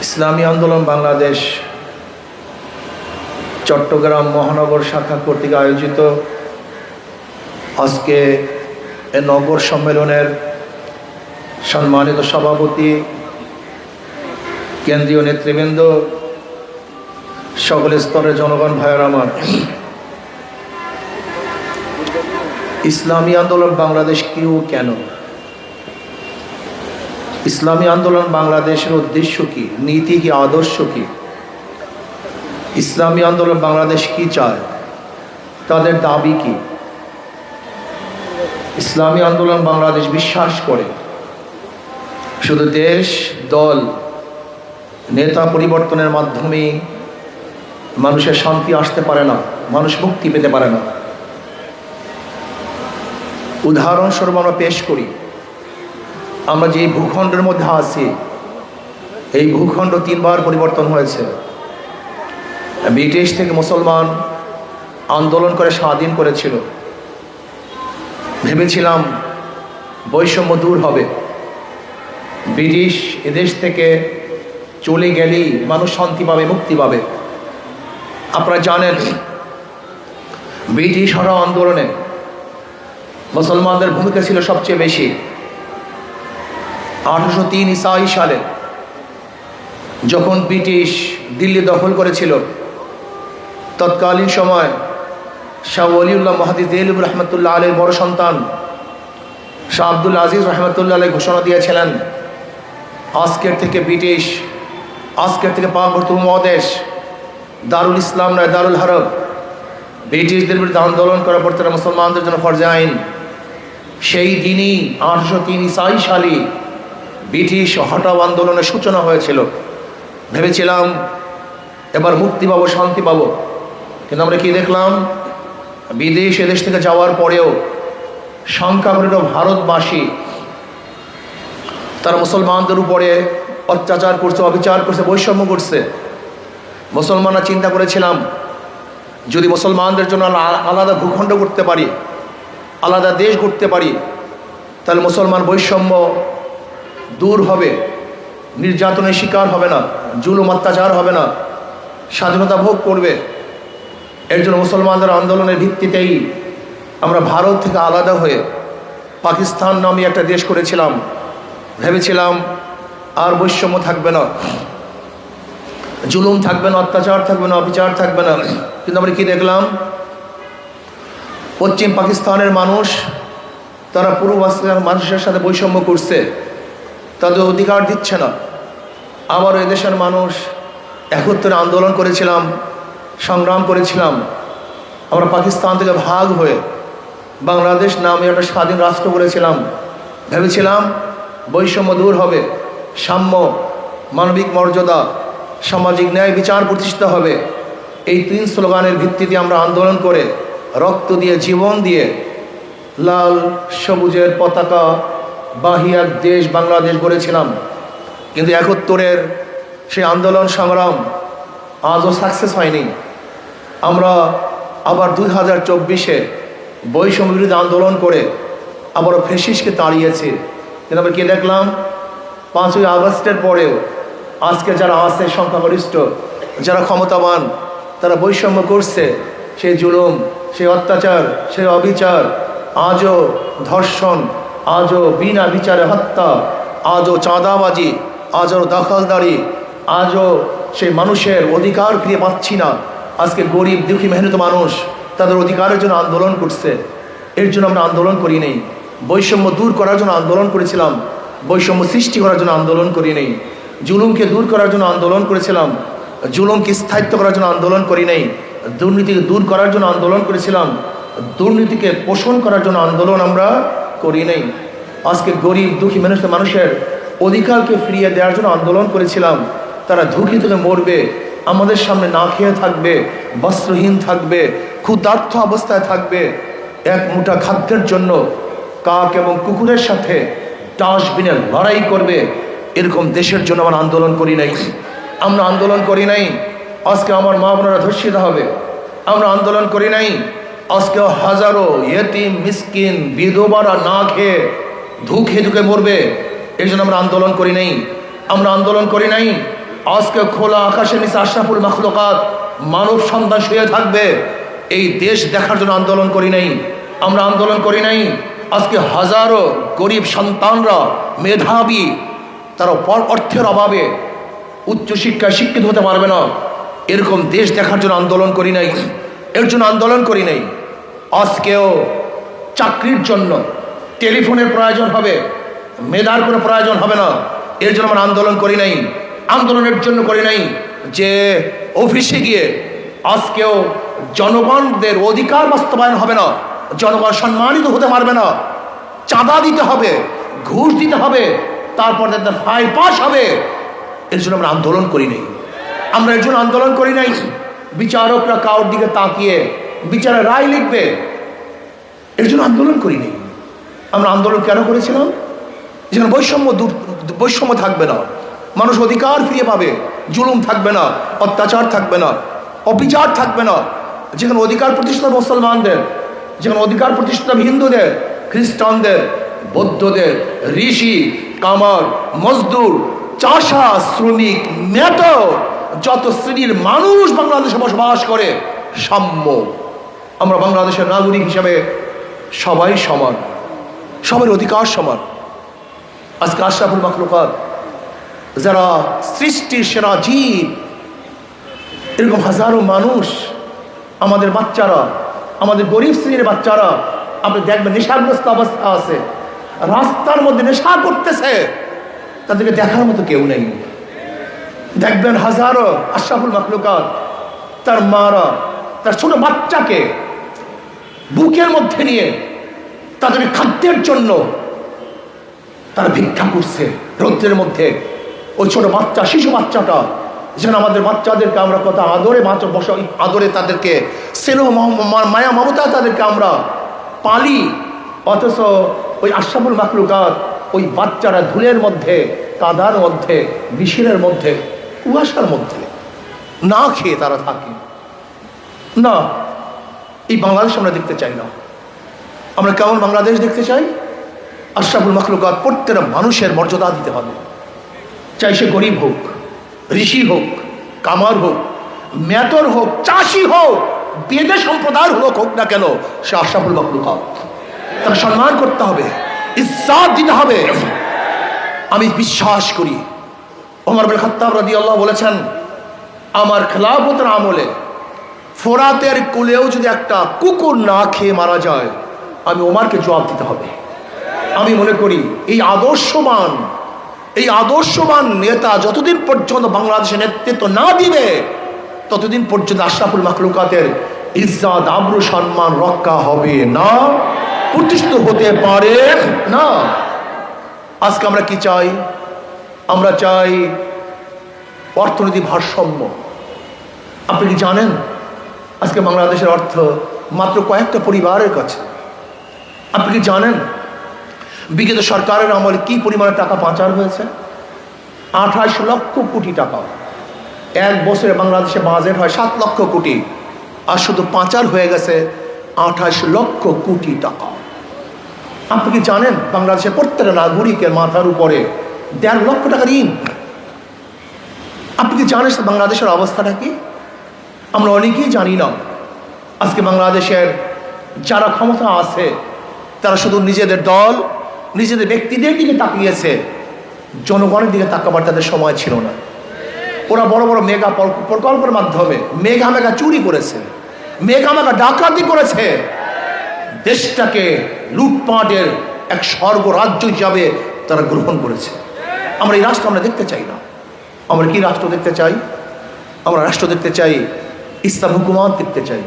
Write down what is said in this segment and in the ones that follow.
ইসলামী আন্দোলন বাংলাদেশ চট্টগ্রাম মহানগর শাখা কর্তৃক আয়োজিত আজকে এই নগর সম্মেলনের সম্মানিত সভাপতি, কেন্দ্রীয় নেতৃবৃন্দ, সকল স্তরের জনগণ ভাইয়ের আমার, ইসলামী আন্দোলন বাংলাদেশ কি ও কেন? ইসলামী আন্দোলন বাংলাদেশের উদ্দেশ্য কি, নীতি কি, আদর্শ কি? ইসলামী আন্দোলন বাংলাদেশ কি চায়, তাদের দাবি কি? ইসলামী আন্দোলন বাংলাদেশ বিশ্বাস করে শুধু দেশ, দল, নেতা পরিবর্তনের মাধ্যমে মানুষের শান্তি আসতে পারে না, মানুষ মুক্তি পেতে পারে না। উদাহরণস্বরূপ আমরা পেশ করি, আমরা যে ভূখণ্ডের মধ্যে আছি, এই ভূখণ্ড 3 বার পরিবর্তন হয়েছে। ব্রিটিশ থেকে মুসলমান আন্দোলন করে স্বাধীন করেছিল। ভেবেছিলাম বৈষম্য দূর হবে, ব্রিটিশ এদেশ থেকে চলে গেলেই মানুষ শান্তি পাবে, মুক্তি পাবে। আপনারা জানেন, ব্রিটিশ হরা আন্দোলনে মুসলমানদের ভূমিকা ছিল সবচেয়ে বেশি। 1803 ঈসাই সালে যখন ব্রিটিশ দিল্লি দখল করেছিল, তৎকালীন সময় শাহ ওলিউল্লাহ মুহাদ্দিস দেহলভী রহমতুল্লাহ আলাইহির বড় সন্তান শাহ আব্দুল আজিজ রহমতুল্লাহ আলাইহি ঘোষণা দিয়েছিলেন, আজকের থেকে ব্রিটিশ, আজকের থেকে পার্বত্য উপমহাদেশ দারুল ইসলাম নয়, দারুল হারব। ব্রিটিশদের বিরুদ্ধে আন্দোলন করা পড়তে মুসলমানদের জন্য ফরজে আইন। সেই দিনই 1803 ঈসাই সালে ব্রিটিশ হটাও আন্দোলনের সূচনা হয়েছিল। ভেবেছিলাম এবার মুক্তি পাবো, শান্তি পাবো। কিন্তু আমরা কি দেখলাম? বিদেশ এদেশ থেকে যাওয়ার পরেও সংখ্যাগরিষ্ঠ ভারতবাসী তারা মুসলমানদের উপরে অত্যাচার করছে, অবিচার করছে, বৈষম্য করছে। মুসলমানরা চিন্তা করেছিলাম, যদি মুসলমানদের জন্য আলাদা ভূখণ্ড করতে পারি, আলাদা দেশ করতে পারি, তাহলে মুসলমান বৈষম্য দূর হবে, নির্যাতনের শিকার হবে না, জুলুম অত্যাচার হবে না, স্বাধীনতা ভোগ করবে। এর জন্য মুসলমানদের আন্দোলনের ভিত্তিতেই আমরা ভারত থেকে আলাদা হয়ে পাকিস্তান নামে একটা দেশ করেছিলাম। ভেবেছিলাম আর বৈষম্য থাকবে না, জুলুম থাকবে না, অত্যাচার থাকবে না, অবিচার থাকবে না। কিন্তু আমরা কি দেখলাম? পশ্চিম পাকিস্তানের মানুষ তারা পূর্ব পাকিস্তানের মানুষের সাথে বৈষম্য করছে, তাদের অধিকার দিচ্ছে না। আবার এদেশের মানুষ একত্রে আন্দোলন করেছিলাম, সংগ্রাম করেছিলাম। আমরা পাকিস্তান থেকে ভাগ হয়ে বাংলাদেশ নামে একটা স্বাধীন রাষ্ট্র করেছিলাম। ভেবেছিলাম বৈষম্য দূর হবে, সাম্য, মানবিক মর্যাদা, সামাজিক ন্যায় বিচার প্রতিষ্ঠা হবে। এই 3 স্লোগানের ভিত্তিতে আমরা আন্দোলন করে, রক্ত দিয়ে, জীবন দিয়ে লাল সবুজের পতাকা বাহী এক দেশ বাংলাদেশ গড়েছিলাম। কিন্তু 71-এর সেই আন্দোলন সংগ্রাম আজও সাকসেস হয়নি। আমরা আবার 2024-এ বৈষম্য বিরোধী আন্দোলন করে আবারও ফ্যাসিস্টকে তাড়িয়েছি। কিন্তু আমরা কি দেখলাম? 5ই আগস্টের পরেও আজকে যারা আছে সংখ্যাগরিষ্ঠ, যারা ক্ষমতাবান, তারা বৈষম্য করছে। সেই জুলুম, সেই অত্যাচার, সেই অবিচার, আজও ধর্ষণ, আজও বিনা বিচারে হত্যা, আজও চাঁদাবাজি, আজও দখলদারি, আজও সেই মানুষের অধিকার ফিরে পাচ্ছি না। আজকে গরিব দুঃখী মেহনত মানুষ তাদের অধিকারের জন্য আন্দোলন করছে। এর জন্য আমরা আন্দোলন করি নেই। বৈষম্য দূর করার জন্য আন্দোলন করেছিলাম, বৈষম্য সৃষ্টি করার জন্য আন্দোলন করি নেই। জুলুমকে দূর করার জন্য আন্দোলন করেছিলাম, জুলুমকে স্থায়িত্ব করার জন্য আন্দোলন করি নেই। দুর্নীতিকে দূর করার জন্য আন্দোলন করেছিলাম, দুর্নীতিকে পোষণ করার জন্য আন্দোলন আমরা করি নেই। আজকে গরিব দুঃখী মানুষের অধিকারকে ফিরিয়ে দেওয়ার জন্য আন্দোলন করেছিলাম। তারা ঝুঁকি থেকে মরবে, আমাদের সামনে না খেয়ে থাকবে, বস্ত্রহীন থাকবে, ক্ষুধার্ত অবস্থায় থাকবে, এক মুঠা খাদ্যের জন্য কাক এবং কুকুরের সাথে ডাস্টবিনে লড়াই করবে। এরকম দেশের জন্য আমরা আন্দোলন করি নাই। আমরা আন্দোলন করি নাই আজকে আমার মা বোনেরা ধর্ষিত হবে। আমরা আন্দোলন করি নাই আজকে হাজারো ইয়েতিম, মিসকিন, বিধবারা না খেয়ে ধুকে মরবে। এই জন্য আমরা আন্দোলন করি নাই। আমরা আন্দোলন করি নাই আজকে খোলা আকাশের নিচে আশরাফুল মাখলুকাত মানব সন্তান শুয়ে থাকবে, এই দেশ দেখার জন্য আন্দোলন করি নাই, আমরা আন্দোলন করি নাই। আজকে হাজারো গরিব সন্তানরা মেধাবী, তারা অর্থের অভাবে উচ্চশিক্ষায় শিক্ষিত হতে পারবে না, এরকম দেশ দেখার জন্য আন্দোলন করি নাই, এর জন্য আন্দোলন করি নাই। আজকেও চাকরির জন্য টেলিফোনের প্রয়োজন হবে, মেধার কোনো প্রয়োজন হবে না, এর জন্য আমরা আন্দোলন করি নাই। আন্দোলনের জন্য করি নাই যে অফিসে গিয়ে আজকেও জনগণদের অধিকার বাস্তবায়ন হবে না, জনগণ সম্মানিত হতে পারবে না, চাঁদা দিতে হবে, ঘুষ দিতে হবে, তারপর তাদের ফাইল পাস হবে, এর জন্য আমরা আন্দোলন করি নাই। আমরা এর জন্য আন্দোলন করি নাই বিচারকরা কারোর দিকে তাকিয়ে বিচারের রায় লিখবে, এর জন্য আন্দোলন করি নাই। আমরা আন্দোলন কেন করেছিলাম? যেখানে বৈষম্য থাকবে না, মানুষ অধিকার ফিরে পাবে, জুলুম থাকবে না, অত্যাচার থাকবে না, অবিচার থাকবে না, যেখানে অধিকার প্রতিষ্ঠা মুসলমানদের, যেখানে অধিকার প্রতিষ্ঠা হিন্দুদের, খ্রিস্টানদের, বৌদ্ধদের, ঋষি, কামার, মজদুর, চাষা, শ্রমিক, মেটো, যত শ্রেণীর মানুষ বাংলাদেশে বসবাস করে সাম্য। আমরা বাংলাদেশের নাগরিক হিসেবে সবাই সমান, সবার অধিকার সমান। আজকে আশরাফুল মাখলুকাত যারা সৃষ্টির সেরা জীব, এরকম হাজারো মানুষ, আমাদের বাচ্চারা, আমাদের গরিব শ্রেণীর বাচ্চারা, আপনি দেখবেন নেশাগ্রস্ত অবস্থা আছে, রাস্তার মধ্যে নেশা করতেছে, তাদেরকে দেখার মতো কেউ নেই। দেখবেন হাজারো আশরাফুল মাখলুকাত তার মারা তার ছোট বাচ্চাকে বুকের মধ্যে নিয়ে তাদের খাদ্যের জন্য তারা ভিক্ষা করছে রৌদ্রের মধ্যে। ওই ছোট বাচ্চা, শিশু বাচ্চাটা, যেন আমাদের বাচ্চাদেরকে আমরা কত আদরে বসা, আদরে তাদেরকে স্নেহ মায়া মমতা তাদেরকে আমরা পালি, অথচ ওই আশরাফুল মাখলুকাত ওই বাচ্চারা ধুলের মধ্যে, কাদার মধ্যে, মিশিরের মধ্যে, কুয়াশার মধ্যে না খেয়ে তারা থাকে না। এই বাংলাদেশ আমরা দেখতে চাই না। আমরা কেমন বাংলাদেশ দেখতে চাই? আশরাফুল মাখলুকাত প্রত্যেকটা মানুষের মর্যাদা দিতে হবে, চাই সে গরিব হোক, ঋষি হোক, কামার হোক, মেতর হোক, চাষি হোক, বেদে সম্প্রদায়ের লোক হোক না কেন, সে আশরাফুল মাখলুকাত, তাকে সম্মান করতে হবে, ইজ্জত দিতে হবে। আমি বিশ্বাস করি ওমর বিন খাত্তাব রাদিয়াল্লাহু বলেছেন, আমার খেলাফতের আমলে ফোরাতের কুলেও যদি একটা কুকুর না খেয়ে মারা যায়, আমি ওমরকে জবাব দিতে হবে। আমি মনে করি এই আদর্শবান নেতা যতদিন পর্যন্ত বাংলাদেশের নেতৃত্ব না দিবে, ততদিন পর্যন্ত আশরাফুল মাখলুকাতের ইজ্জত, আবরু, সম্মান রক্ষা হবে না, প্রতিষ্ঠিত হতে পারে না। আজকে আমরা কি চাই? আমরা চাই অর্থনৈতিক ভারসাম্য। আপনি কি জানেন আজকে বাংলাদেশের অর্থ মাত্র কয়েকটা পরিবারের কাছে? আপনি কি জানেন বিগত সরকারের আমলে কি পরিমাণে টাকা পাচার হয়েছে? 28 লক্ষ কোটি টাকা। এক বছরে বাংলাদেশে বাজেট হয় 7 লক্ষ কোটি, আর শুধু পাচার হয়ে গেছে 28 লক্ষ কোটি টাকা। আপনি কি জানেন বাংলাদেশের প্রত্যেকটা নাগরিকের মাথার উপরে 1.5 লক্ষ টাকা ঋণ? আপনি কি জানেন বাংলাদেশের অবস্থাটা কি? আমরা অনেকেই জানি না। আজকে বাংলাদেশের যারা ক্ষমতা আছে তারা শুধু নিজেদের দল, নিজেদের ব্যক্তিদের দিকে তাকিয়েছে, জনগণের দিকে তাকাবার তাদের সময় ছিল না। ওরা বড় বড় মেগা প্রকল্পের মাধ্যমে মেগা চুরি করেছে, মেগা ডাকাতি করেছে, দেশটাকে লুটপাটের এক স্বর্গরাজ্য হিসাবে তারা গ্রহণ করেছে। আমরা এই রাষ্ট্র আমরা দেখতে চাই না। আমরা কি রাষ্ট্র দেখতে চাই? আমরা রাষ্ট্র দেখতে চাই ইসলাম হুকুমত দেখতে চাই,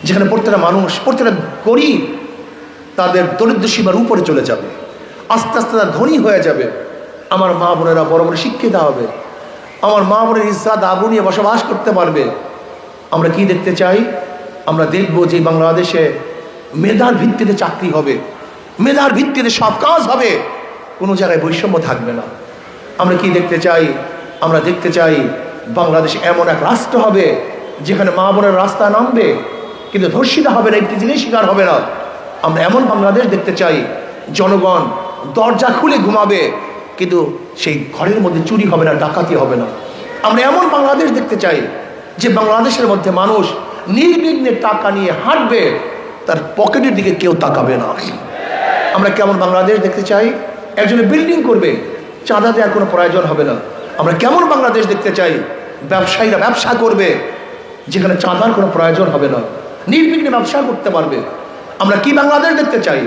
যেখানে প্রত্যেকটা মানুষ, প্রত্যেকটা গরিব তাদের দরিদ্র সীমার উপরে চলে যাবে, আস্তে আস্তে তারা ধনী হয়ে যাবে। আমার মা বোনেরা বড় বড় শিক্ষিত হবে, আমার মা বোনের ইজ্জত আবরু নিয়ে বসবাস করতে পারবে। আমরা কি দেখতে চাই? আমরা দেখব যে বাংলাদেশে মেধার ভিত্তিতে চাকরি হবে, মেধার ভিত্তিতে সব কাজ হবে, কোনো জায়গায় বৈষম্য থাকবে না। আমরা কি দেখতে চাই? আমরা দেখতে চাই বাংলাদেশ এমন এক রাষ্ট্র হবে যেখানে মা বোনের রাস্তা নামবে কিন্তু ধর্ষিতা হবে না, ইফতিজিংয়ের শিকার হবে না। আমরা এমন বাংলাদেশ দেখতে চাই জনগণ দরজা খুলে ঘুমাবে কিন্তু সেই ঘরের মধ্যে চুরি হবে না, ডাকাতি হবে না। আমরা এমন বাংলাদেশ দেখতে চাই যে বাংলাদেশের মধ্যে মানুষ নির্বিঘ্নে টাকা নিয়ে হাঁটবে, তার পকেটের দিকে কেউ তাকাবে না। আমরা কেমন বাংলাদেশ দেখতে চাই? একজনে বিল্ডিং করবে, চাঁদা দেওয়ার কোনো প্রয়োজন হবে না। আমরা কেমন বাংলাদেশ দেখতে চাই? ব্যবসায়ীরা ব্যবসা করবে, যেখানে চাঁদার কোনো প্রয়োজন হবে না, নির্বিঘ্নে ব্যবসা করতে পারবে। আমরা কি বাংলাদেশ দেখতে চাই?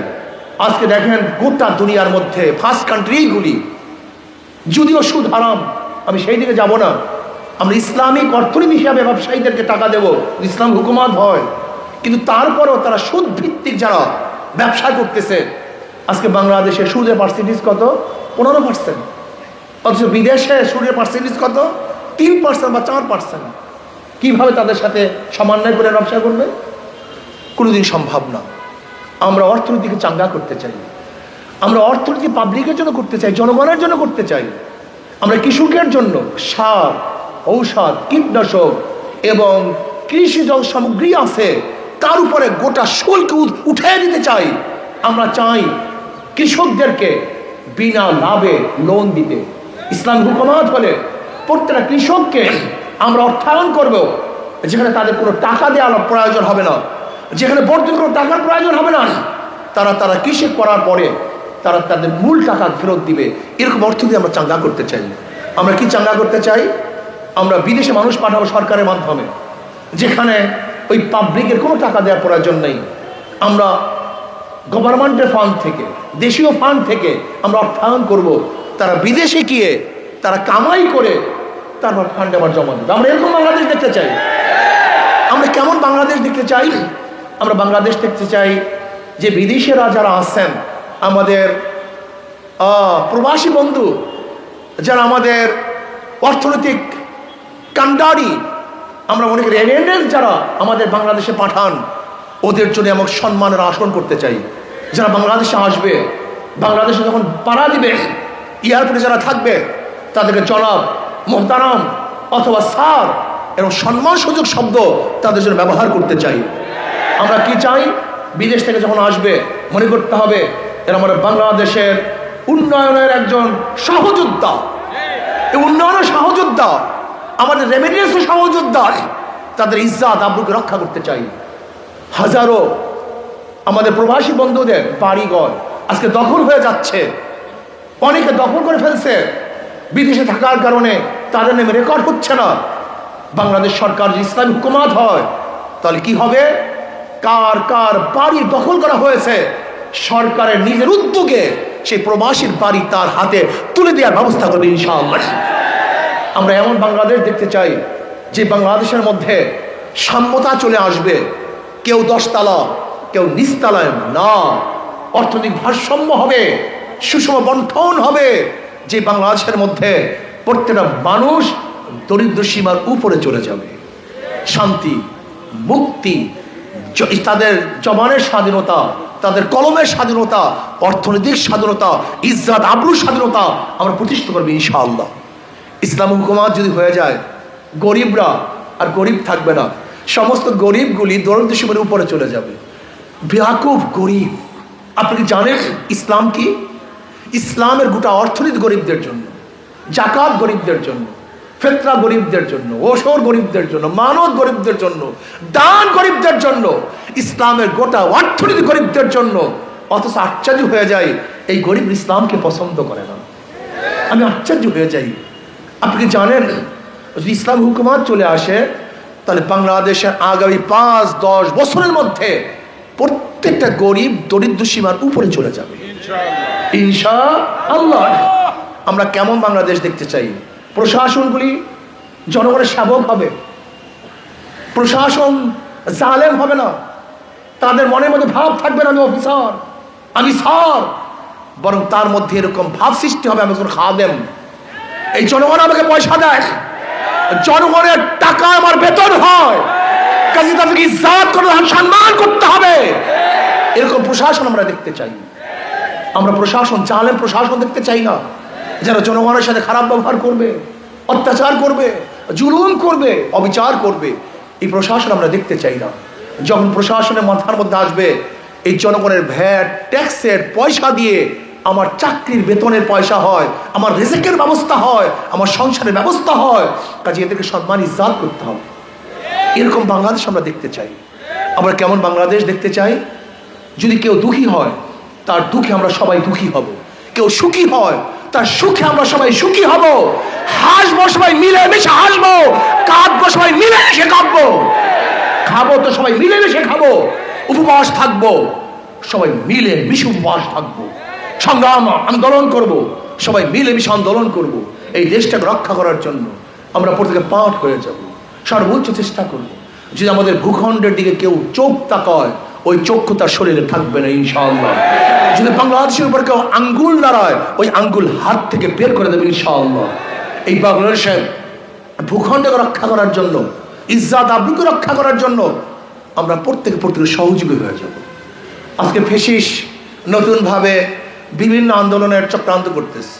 আজকে দেখেন গোটা দুনিয়ার মধ্যে ফার্স্ট কান্ট্রিগুলি, যদিও সুদ হারাম, আমি সেই দিকে যাব না, আমরা ইসলামিক অর্থনীতি হিসাবে ব্যবসায়ীদেরকে টাকা দেব, ইসলাম হুকুমাত হয়, কিন্তু তারপরও তারা সুদ ভিত্তিক যারা ব্যবসা করতেছে, আজকে বাংলাদেশে সুদের পার্সেন্টেজ কত? 15%। অথচ বিদেশে সুদের পার্সেন্টেজ কত? 3% বা 4%। কিভাবে তাদের সাথে সমন্বয় করে ব্যবসা করবে? কোনোদিন সম্ভব না। আমরা অর্থনীতিকে চাঙ্গা করতে চাই, আমরা অর্থনীতি পাবলিকের জন্য করতে চাই, জনগণের জন্য করতে চাই। আমরা কৃষকের জন্য সার, ঔষধ, কীটনাশক এবং কৃষিজ সামগ্রী আছে, তার উপরে গোটা শুল্ক উঠে দিতে চাই। আমরা চাই কৃষকদেরকে বিনা লাভে লোন দিতে। ইসলাম হুকুমাত হলে প্রত্যেকটা কৃষককে আমরা অর্থায়ন করব, যেখানে তাদের কোনো টাকা দেওয়ার প্রয়োজন হবে না, যেখানে বর্তমান কোনো টাকার প্রয়োজন হবে না। তারা কৃষি করার পরে তারা তাদের মূল টাকা ফেরত দিবে। এরকম অর্থনীতি আমরা চাঙ্গা করতে চাই। আমরা কি চাঙ্গা করতে চাই? আমরা বিদেশে মানুষ পাঠাবো সরকারের মাধ্যমে, যেখানে ওই পাবলিকের কোনো টাকা দেওয়ার প্রয়োজন নেই। আমরা গভর্নমেন্টের ফান্ড থেকে, দেশীয় ফান্ড থেকে আমরা অর্থায়ন করব। তারা বিদেশে গিয়ে তারা কামাই করে তারপর ফান্ড আবার জমা দেবে। আমরা এরকম বাংলাদেশ দেখতে চাই। আমরা কেমন বাংলাদেশ দেখতে চাই? আমরা বাংলাদেশ দেখতে চাই যে বিদেশিরা যারা আছেন, আমাদের প্রবাসী বন্ধু যারা আমাদের অর্থনৈতিক কান্ডারি, আমরা অনেক রেমিটেন্স যারা আমাদের বাংলাদেশে পাঠান, ওদের জন্য এমন সম্মানের আসন করতে চাই। যারা বাংলাদেশে আসবে, বাংলাদেশে যখন পাড়া দিবে, এয়ারপোর্টে যারা থাকবে, তাদেরকে জনাব, মোহতারাম অথবা স্যার এরকম সম্মানসূচক শব্দ তাদের জন্য ব্যবহার করতে চাই। আমরা কি চাই? বিদেশ থেকে যখন আসবে মনে করতে হবে এরা আমাদের বাংলাদেশের উন্নয়নের একজন সহযোদ্ধা, এই উন্নয়নের সহযোদ্ধা, আমাদের রেমিটেন্সের সহযোদ্ধা। তাদের ইজ্জত আব্রুকে রক্ষা করতে চাই। হাজারো আমাদের প্রবাসী বন্ধুদের বাড়িঘর আজকে দখল হয়ে যাচ্ছে, অনেকে দখল করে ফেলছে বিদেশে থাকার কারণে, তাদের নামে রেকর্ড হচ্ছে না। বাংলাদেশ সরকার যদি ইসলামী হুকুমাত হয়, তাহলে কি হবে? কার কার বাড়ি দখল করা হয়েছে, সরকারের নিজের উদ্যোগে সেই প্রবাসীর বাড়ি তার হাতে তুলে দেওয়ার ব্যবস্থা করবে ইনশাআল্লাহ। আমরা এমন বাংলাদেশ দেখতে চাই যে বাংলাদেশের মধ্যে সাম্যতা চলে আসবে, কেউ 10 তলা কেউ নিচতলায় না, অর্থনৈতিক ভারসাম্য হবে, সুষম বন্টন হবে, যে বাংলাদেশের মধ্যে প্রত্যেকটা মানুষ দরিদ্র সীমার উপরে চলে যাবে। শান্তি, মুক্তি, তাদের জবানের স্বাধীনতা, তাদের কলমের স্বাধীনতা, অর্থনৈতিক স্বাধীনতা, ইজ্জত আবরুর স্বাধীনতা আমরা প্রতিষ্ঠা করবো ইনশাআল্লাহ। ইসলাম হুকুমাত যদি হয়ে যায়, গরিবরা আর গরিব থাকবে না, সমস্ত গরিবগুলি দরিদ্র সীমার উপরে চলে যাবে। বেয়াকুব গরিব, আপনি কি জানেন ইসলাম কি? ইসলামের গোটা অর্থনীতি গরিবদের জন্য, জাকাত গরিবদের জন্য, ফিতরা গরিবদের জন্য, ওসর গরিবদের জন্য, মানত গরিবদের জন্য, দান গরিবদের জন্য, ইসলামের গোটা অর্থনীতি গরিবদের জন্য। অথচ আশ্চর্য হয়ে যায় এই গরিব ইসলামকে পছন্দ করে না। আমি আশ্চর্য হয়ে যাই। আপনি কি জানেন যদি ইসলাম হুকুমাত চলে আসে, তাহলে বাংলাদেশের আগামী 5-10 বছরের মধ্যে প্রত্যেকটা গরিব দরিদ্র সীমার উপরে চলে যাবে ইনশাআল্লাহ। আমরা কেমন বাংলাদেশ দেখতে চাই? প্রশাসনগুলি জনগণের সেবক হবে, প্রশাসন জালেম হবে না, তাদের মনের মধ্যে ভাব থাকবে না আমি অফিসার, আমি স্যার, বরং তার মধ্যে এরকম ভাব সৃষ্টি হবে আমি একজন খাদেম। এই জনগণ আমাকে পয়সা দেয়, জনগণের টাকা আমার বেতন হয়, কাজে তাদেরকে ইজ্জত করতে হবে, সম্মান করতে হবে। এরকম প্রশাসন আমরা দেখতে চাই। আমরা প্রশাসন, জালেম প্রশাসন দেখতে চাই না, যারা জনগণের সাথে খারাপ ব্যবহার করবে, অত্যাচার করবে, জুলুম করবে, অবিচার করবে। এই প্রশাসন আমরা দেখতে চাই না। যখন প্রশাসনের মাথার মধ্যে আসবে এই জনগণের ভ্যাট ট্যাক্সের পয়সা দিয়ে আমার চাকরির বেতনের পয়সা হয়, আমার রিজিকের ব্যবস্থা হয়, আমার সংসারের ব্যবস্থা হয়, কাজে এদেরকে সম্মান ইজ্জত করতে হবে। এরকম বাংলাদেশ আমরা দেখতে চাই। আমরা কেমন বাংলাদেশ দেখতে চাই? যদি কেউ দুঃখী হয় তার দুঃখে আমরা সবাই দুঃখী হব, কেউ সুখী হয় তার সুখে আমরা সবাই সুখী হব, হাসবো সবাই মিলেমিশে হাসবো, কাঁদবো সবাই মিলেমিশে কাঁদবো, খাবো তো সবাই মিলেমিশে খাবো, উপবাস থাকবো সবাই মিলেমিশে উপবাস থাকবো, সংগ্রাম আন্দোলন করব, সবাই মিলেমিশে আন্দোলন করব। এই দেশটাকে রক্ষা করার জন্য আমরা প্রত্যেকে পাঠ হয়ে যাব, সর্বোচ্চ চেষ্টা করব। যদি আমাদের ভূখণ্ডের দিকে কেউ চোখ তাকায়, ওই চক্ষু তার শরীরে থাকবে না ইনশাআল্লাহ। যদি বাংলাদেশের উপর কেউ আঙ্গুল দাঁড়ায়, ওই আঙ্গুল হাত থেকে বের করে দেবে ইনশাআল্লাহ। এই বাংলাদেশের ভূখণ্ডকে রক্ষা করার জন্য, ইজ্জত আবরুকে রক্ষা করার জন্য আমরা প্রত্যেকে সহযোগী হয়ে যাব। আজকে ফেসিস নতুনভাবে বিভিন্ন আন্দোলনের চক্রান্ত করতেছে।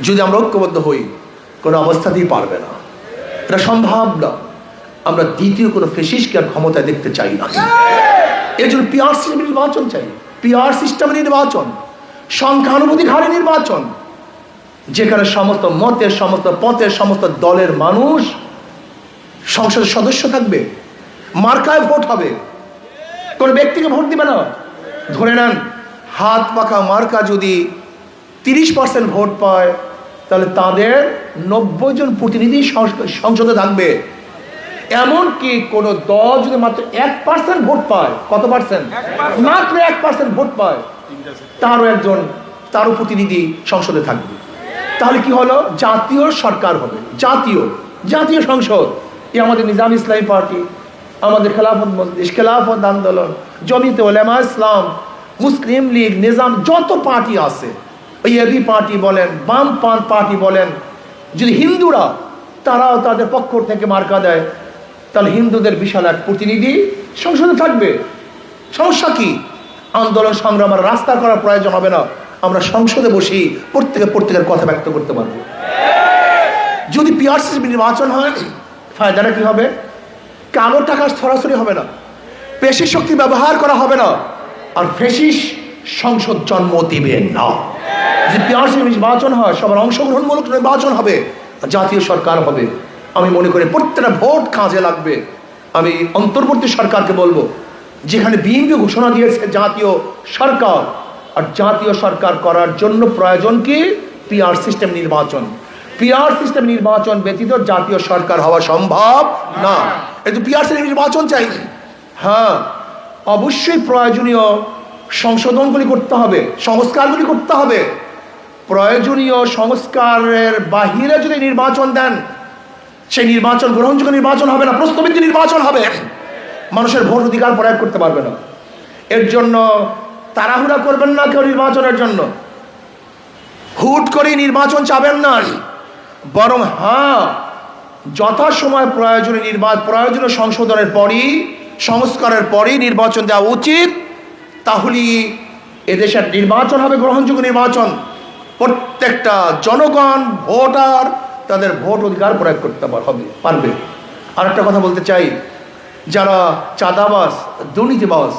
যদি আমরা ঐক্যবদ্ধ হই, কোনো অবস্থাতেই পারবে না, এটা সম্ভব না। আমরা দ্বিতীয় কোনো ফেসিসকে আর ক্ষমতায় দেখতে চাই না। এর জন্য পিআর সিস্টেমের নির্বাচন চাই, পিআর সিস্টেমের নির্বাচন, সংখ্যানুপাতিক হারে নির্বাচন, যেখানে সমস্ত মতের, সমস্ত পথের, সমস্ত দলের মানুষ সংসদের সদস্য থাকবে, মার্কায় ভোট হবে, কোন ব্যক্তিকে ভোট দিবে না। ধরে নেন হাত পাখা মার্কা যদি 30% ভোট পায়, তাহলে তাদের 90 জন প্রতিনিধি সংসদে থাকবে। এমনকি কোন দল যদি মাত্র 1% ভোট পায়, কত পার্সেন্ট? মাত্র 1% ভোট পায়, তারও প্রতিনিধি সংসদে থাকবে। তাহলে কি হলো? জাতীয় সরকার হবে, জাতীয় সংসদ। এই আমাদের নিজাম ইসলামী পার্টি, আমাদের খেলাফত মজলিস, খেলাফত আন্দোলন, জমিয়তে উলামা ইসলাম, মুসলিম লীগ, নিজাম, যত পার্টি আছে, ওই এবি পার্টি বলেন, বাম পার্টি বলেন, যদি হিন্দুরা তারাও তাদের পক্ষ থেকে মার্কা দেয়, তাহলে হিন্দুদের বিশাল এক প্রতিনিধি সংসদে থাকবে। সমস্যা কি? আন্দোলন সংগ্রাম আর রাস্তা করার প্রয়োজন হবে না, আমরা সংসদে বসি প্রত্যেকের কথা ব্যক্ত করতে পারবো। যদি পিআরসি নির্বাচন হয়, ফায়দাটা কি হবে? কালো টাকা সরাসরি হবে না, পেশি শক্তি ব্যবহার করা হবে না, আর ফেসিস সংসদ জন্ম দিবে না। যদি পিআরসি নির্বাচন হয়, সবার অংশগ্রহণমূলক নির্বাচন হবে, জাতীয় সরকার হবে। আমি মনে করি প্রত্যেকটা ভোট কাজে লাগবে। আমি অন্তর্বর্তী সরকারকে বলবো, যেখানে বিএনপি ঘোষণা দিয়েছে জাতীয় সরকার, আর জাতীয় সরকার করার জন্য প্রয়োজন কি? পিআর সিস্টেম নির্বাচন। পিআর সিস্টেম নির্বাচন ব্যতীত জাতীয় সরকার হওয়া সম্ভব না। একটু পিআর সিস্টেম নির্বাচন চাই। হ্যাঁ, অবশ্যই প্রয়োজনীয় সংশোধনগুলি করতে হবে, সংস্কারগুলি করতে হবে। প্রয়োজনীয় সংস্কারের বাহিরে যদি নির্বাচন দেন, সেই নির্বাচন গ্রহণযোগ্য নির্বাচন হবে না, প্রশ্নবিদ্ধ নির্বাচন হবে, মানুষের ভোট অধিকার প্রয়োগ করতে পারবে না। এর জন্য তাড়াহুড়া করবেন না কেউ নির্বাচনের জন্য, হুট করে নির্বাচন চাবেন না, বরং হ্যাঁ যথাসময় প্রয়োজনীয় সংশোধনের পরই, সংস্কারের পরই নির্বাচন দেওয়া উচিত। তাহলেই এদেশের নির্বাচন হবে গ্রহণযোগ্য নির্বাচন। প্রত্যেকটা জনগণ, ভোটার তাদের ভোট অধিকার প্রয়োগ করতে পারবে। আর একটা কথা বলতে চাই, যারা চাঁদাবাজ, দুর্নীতিবাজ,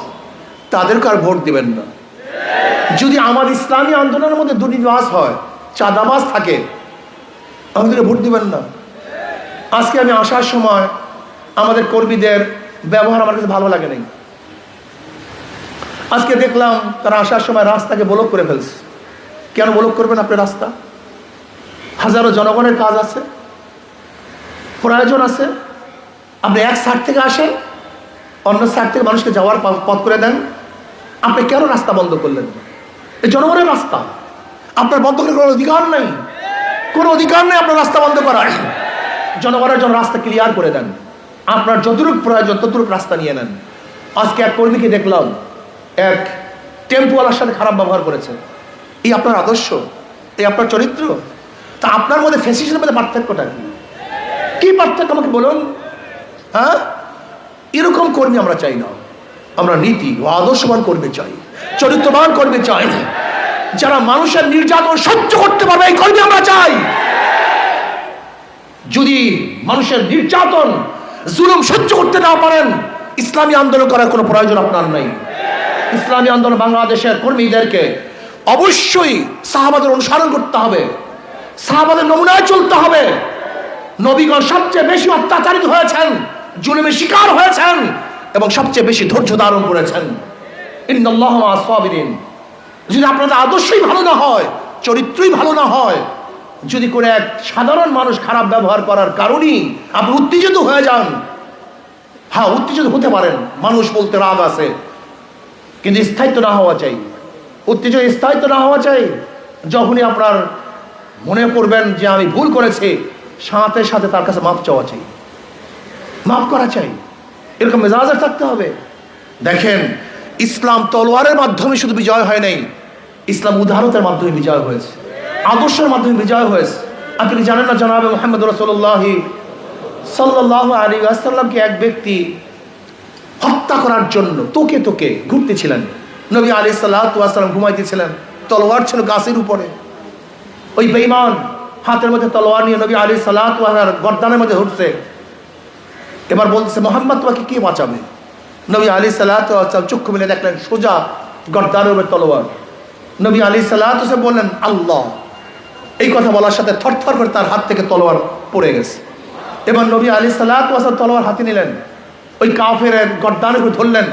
তাদেরকে আর ভোট দিবেন না। যদি আমার ইসলামী আন্দোলনের মধ্যে দুর্নীতিবাজ হয়, চাঁদাবাজ থাকে, আমাদেরকে ভোট দিবেন না। আজকে আমি আসার সময় আমাদের কর্মীদের ব্যবহার আমার কাছে ভালো লাগে নাই। আজকে দেখলাম তারা আসার সময় রাস্তাকে ব্লক করে ফেলছে। কেন ব্লক করবেন আপনি রাস্তা? হাজারো জনগণের কাজ আছে, প্রয়োজন আছে। আপনি এক সাইড থেকে আসেন, অন্য সাইড থেকে মানুষকে যাওয়ার পথ করে দেন। আপনি কেন রাস্তা বন্ধ করলেন? এই জনগণের রাস্তা, আপনার বন্ধ করার কোনো অধিকার নেই, কোনো অধিকার নেই আপনার রাস্তা বন্ধ করার। জনগণের জন্য রাস্তা ক্লিয়ার করে দেন, আপনার যতটুকু প্রয়োজন ততটুকু রাস্তা নিয়ে নেন। আজকে এক কর্মীকে দেখলাম এক টেম্পোওয়ালার সাথে খারাপ ব্যবহার করেছে। এই আপনার আদর্শ? এই আপনার চরিত্র? তা আপনার মধ্যে ফ্যাসিস্টের মধ্যে পার্থক্যটা কি পার্থক্য আমাকে বলুন। হ্যাঁ, এরকম কর্মী আমরা চাই না। আমরা নীতি ও আদর্শবান কর্মী চাই, চরিত্রবান কর্মী চাই, যারা মানুষের নির্যাতন সহ্য করতে পারবে, এই কর্মী আমরা চাই। যদি মানুষের নির্যাতন, জুলুম সহ্য করতে না পারেন, ইসলামী আন্দোলন করার কোনো প্রয়োজন আপনার নেই। ইসলামী আন্দোলন বাংলাদেশের কর্মীদেরকে অবশ্যই সাহাবাদের অনুসরণ করতে হবে, সাহাবাদের নমুনায় চলতে হবে। নবীগণ সবচেয়ে বেশি অত্যাচারিত হয়েছেন, জুলুমের শিকার হয়েছেন এবং সবচেয়ে বেশি ধৈর্য ধারণ করেছেন। ইন্নাল্লাহা মা'আস সাবিরিন। যদি আপনাদের আদর্শই ভালো না হয়, চরিত্রই ভালো না হয়, যদি করে এক সাধারণ মানুষ খারাপ ব্যবহার করার কারণেই আপনি উত্তেজিত হয়ে যান, হ্যাঁ উত্তেজিত হতে পারেন, মানুষ বলতে রাগ আছে, কিন্তু স্থায়িত্ব না হওয়া চাই। উত্তেজিত স্থায়িত্ব না হওয়া চাই। যখনই আপনার মনে করবেন যে আমি ভুল করেছি, সাথে সাথে তার কাছে মাপ চাওয়া চাই, মাফ করা চাই, এরকম মেজাজের থাকতে হবে। দেখেন, ইসলাম তলোয়ারের মাধ্যমে শুধু বিজয় হয় নাই, ইসলাম উদাহরণের মাধ্যমে বিজয় হয়েছে, আদর্শের মাধ্যমে বিজয় হয়েছে। আপনি জানেন না, জনাবে মুহাম্মদ রাসূলুল্লাহ সাল্লাল্লাহু আলাইহি ওয়াসাল্লামকে এক ব্যক্তি হত্যা করার জন্য তোকে তোকে ঘুরতেছিলেন। নবী আলাইহিস সালাতু ওয়াস সালাম ঘুমাইতেছিলেন, তলোয়ার ছিল গাছের উপরে। ওই বেঈমান হাতের মধ্যে তলোয়ার নিয়ে নবী আলাইহিস সালাতু ওয়াস সালাম গর্দানের মধ্যে ধরছে। এবার বলতেছে, মোহাম্মদ তোমাকে কে বাঁচাবে? নবী আলাইহিস সালাতু ওয়াস সালাম চক্ষু মেলে দেখলেন সোজা গর্দানের উপর তলোয়ার। নবী আলাইহিস সালাতু ওয়াস সালাম বললেন আল্লাহ। এই কথা বলার সাথে থরথর করে তার হাত থেকে তলোয়ার পড়ে গেছে। এবার নবী আলাইহিস সালাতু ওয়াস সালাম তলোয়ার হাতে নিলেন, ওই কাফেরের গর্দানের উপর ধরলেন।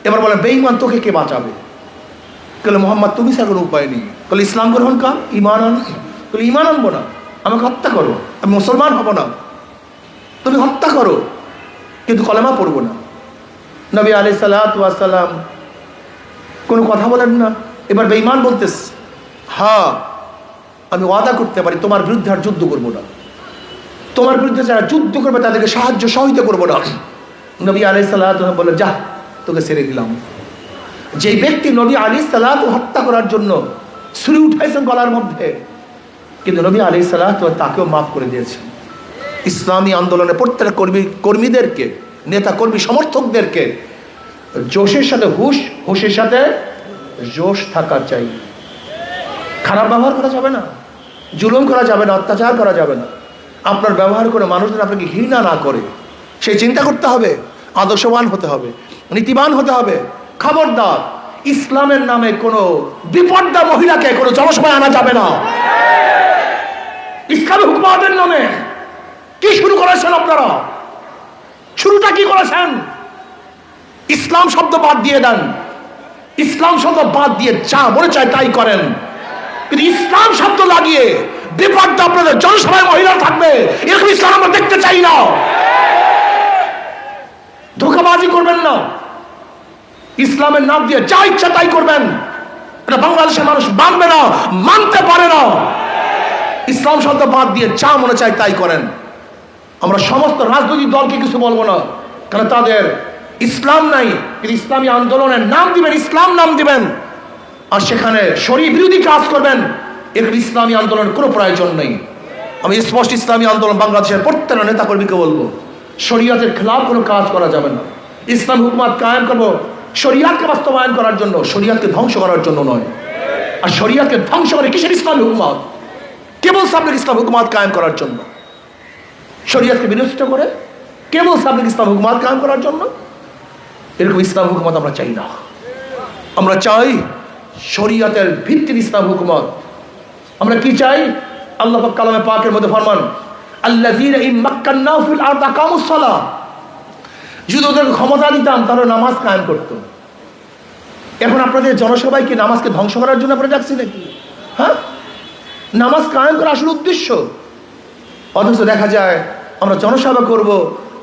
এবার বলেন, বেঈমান তোকে কে বাঁচাবে? বলে, মোহাম্মদ তুমি ছাড়া কোনো উপায় নেই। বলে, ইসলাম গ্রহণ কর, ঈমান আন। বলে, ঈমান আনবো না, আমাকে হত্যা করো, আমি মুসলমান হব না। তুমি হত্যা করো, কিন্তু কলেমা পড়বো না। নবী আলাইহিস সালাতু ওয়াস সালাম কোনো কথা বলেন না। এবার বেঈমান বলতেছে, হ্যাঁ আমি ওয়াদা করতে পারি তোমার বিরুদ্ধে আর যুদ্ধ করবো না, তোমার বিরুদ্ধে যারা যুদ্ধ করবে তাদেরকে সাহায্য সহযোগিতা করবো না। নবী আলাইহিস সালাতু ওয়াস সালাম বললেন, যা তোকে ছেড়ে দিলাম। যে ব্যক্তি নবী আলাইহিস সালাতু হত্যা করার জন্য ছুরি উঠাইছেন গলার মধ্যে, কিন্তু নবী আলাইহিস সালাতু তাকেও মাফ করে দিয়েছেন। ইসলামী আন্দোলনের প্রত্যেক কর্মীদেরকে, নেতা কর্মী সমর্থকদেরকে জোশের সাথে হুশের সাথে জোশ থাকা চাই। খারাপ ব্যবহার করা যাবে না, জুলুম করা যাবে না, অত্যাচার করা যাবে না। আপনার ব্যবহার করে মানুষজন আপনাকে ঘৃণা না করে সেই চিন্তা করতে হবে। আদর্শবান হতে হবে, নীতিবান হতে হবে। খবরদার, ইসলামের নামে কোনো বিপর্দা মহিলাকে কোনো জনসভায় আনা যাবে না। ইসলামী হুকুমাতের নামে কি শুরু করেছেন আপনারা? শুরুটা কি করেছেন? ইসলাম শব্দ বাদ দিয়ে দেন, ইসলাম শব্দ বাদ দিয়ে যা মনে চায় তাই করেন। কিন্তু ইসলাম শব্দ লাগিয়ে বিপর্দা আপনাদের জনসভায় মহিলা থাকবে, এরকম ইসলাম আমরা দেখতে চাই না। ধোঁকাবাজি করবেন না, ইসলামের নাম দিয়ে যা ইচ্ছা তাই করবেন, এটা বাংলাদেশের মানুষ মানবে না, মানতে পারে না। ইসলাম শব্দ বাদ দিয়ে যা মনে চায় তাই করেন। আমরা সমস্ত রাজনৈতিক দলকে কিছু বলবো না, কারণ তাদের ইসলাম নাই, কিন্তু ইসলামী আন্দোলনের নাম দিবেন, ইসলাম নাম দিবেন, আর সেখানে শরীয়ত বিরোধী কাজ করবেন, এর ইসলামী আন্দোলনের কোনো প্রয়োজন নেই। আমি স্পষ্ট ইসলামী আন্দোলন বাংলাদেশের প্রত্যেকটা নেতাকর্মীকে বলবো, শরীয়তের খেলাফ কোনো কাজ করা যাবে না। ইসলাম হুকুমাত কায়েম করবো শরীয়তকে বাস্তবায়ন করার জন্য, শরীয়তকে ধ্বংস করার জন্য নয়। আর শরীয়তকে ধ্বংস করে কিসের ইসলামী হুকুমাত? কে বলছে আপনাকে ইসলাম হুকুমাত কায়েম করার জন্য? শরীয়তকে বিনষ্ট করে কে বলছে আপনাকে ইসলাম হুকুমাত কায়েম করার জন্য? এরকম ইসলাম হুকুমাত আমরা চাই না। আমরা চাই শরীয়তের ভিত্তির ইসলাম হুকুমাত। আমরা কি চাই? আল্লাহ পাক কালামে পাকের মধ্যে ফরমান, আল্লাযীনা ইন মাক্কান্নাহুম ফিল আরদি আকামুস সালাহ। যদি ওদের ক্ষমতা দিতাম তাহলে নামাজ কায়েম করত। এখন আপনাদের জনসভায় কি নামাজকে ধ্বংস করার জন্য আপনারা যাচ্ছি নাকি? হ্যাঁ, নামাজ কায়েম করা আসল উদ্দেশ্য। অথচ দেখা যায় আমরা জনসভা করব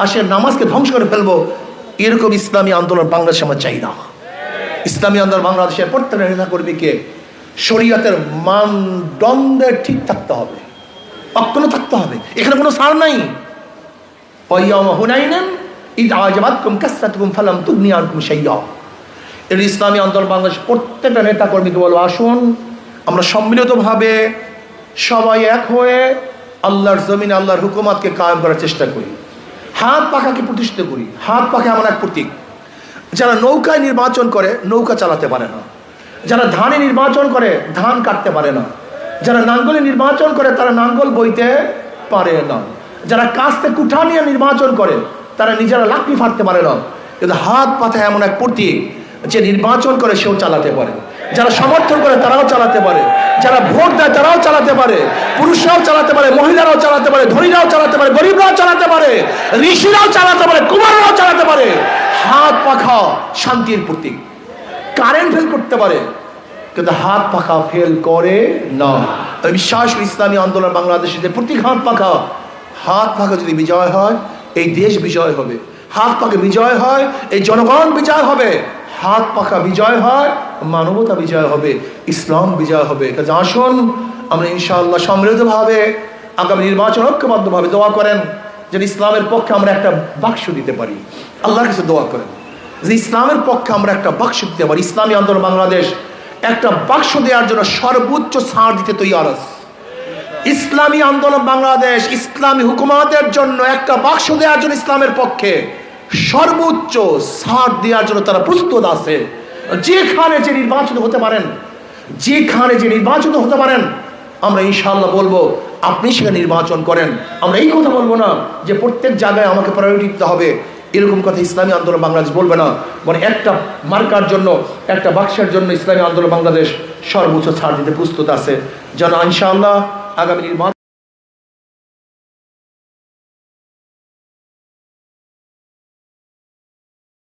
আর সে নামাজকে ধ্বংস করে ফেলবো। এরকম ইসলামী আন্দোলন বাংলাদেশে আমরা চাই না। ইসলামী আন্দোলন বাংলাদেশের প্রত্যেকটা নেতা কর্মীকে শরীয়তের মানদণ্ডে ঠিক থাকতে হবে, অক্ষুণ্ণ থাকতে হবে, এখানে কোনো ছাড় নাই। এর ইসলামী আন্দোলন বাংলাদেশের প্রত্যেকটা নেতা কর্মীকে বলবো, আসুন আমরা সম্মিলিতভাবে সবাই এক হয়ে আল্লাহর জমিনে আল্লাহর হুকুমাতকে কায়েম করার চেষ্টা করি। হাত পাখাকে প্রতিষ্ঠিত করি। হাত পাখা এমন এক প্রতীক, যারা নৌকায় নির্বাচন করে নৌকা চালাতে পারে না, যারা ধানে নির্বাচন করে ধান কাটতে পারে না, যারা নাঙ্গলে নির্বাচন করে তারা নাঙ্গল বইতে পারে না, যারা কাস্তে কুঠা নিয়ে নির্বাচন করে তারা নিজেরা লাকড়ি ফাটতে পারে না। কিন্তু হাত পাখা এমন এক প্রতীক, যে নির্বাচন করে সেও চালাতে পারে। যারা সমর্থন করে তারাও চালাতে পারে, যারা ভোট দেয় তারাও চালাতে পারে, পুরুষরাও চালাতে পারে, মহিলারাও চালাতে পারে, ধনীরাও চালাতে পারে, গরিবরাও চালাতে পারে, ঋষিরাও চালাতে পারে, কুমাররাও চালাতে পারে। হাত পাখা শান্তির প্রতীক। কারেন্ট ফেল করতে পারে কিন্তু হাত পাখা ফেল করে না। বিশ্বাস ইসলামী আন্দোলন বাংলাদেশে যে প্রতীক হাত পাখা। হাত পাখা যদি বিজয় হয় এই দেশ বিজয় হবে, হাত পাখা বিজয় হয় এই জনগণ বিজয় হবে, হাত পাখা বিজয় হয় মানবতা বিজয় হবে, ইসলাম বিজয় হবে। কাজে আসুন আমরা ইনশাআল্লাহ সমৃদ্ধভাবে আগামী নির্বাচন ঐক্যবদ্ধভাবে দোয়া করেন যেন ইসলামের পক্ষে আমরা একটা বাক্স দিতে পারি। আল্লাহর কাছে দোয়া করেন যে ইসলামের পক্ষে আমরা একটা বাক্স দিতে পারি। ইসলামী আন্দোলন বাংলাদেশ একটা বাক্স দেওয়ার জন্য সর্বোচ্চ ছাড় দিতে তৈরি আছে। ইসলামী আন্দোলন বাংলাদেশ ইসলামী হুকুমাতের জন্য একটা বাক্স দেওয়ার জন্য ইসলামের পক্ষে সর্বোচ্চ ছাড় দেওয়ার জন্য তারা প্রস্তুত আছে। যেখানে যে নির্বাচিত হতে পারেন, যেখানে যে নির্বাচিত হতে পারেন, আমরা ইনশাআল্লাহ বলবো আপনি সেখানে নির্বাচন করেন। আমরা এই কথা বলবো না যে প্রত্যেক জায়গায় আমাকে প্রায়োরিটি দিতে হবে, এরকম কথা ইসলামী আন্দোলন বাংলাদেশ বলবে না। মানে একটা মার্কার জন্য, একটা বাক্সের জন্য ইসলামী আন্দোলন বাংলাদেশ সর্বোচ্চ ছাড় দিতে প্রস্তুত আছে। যেন ইনশাআল্লাহ আগামী নির্বাচন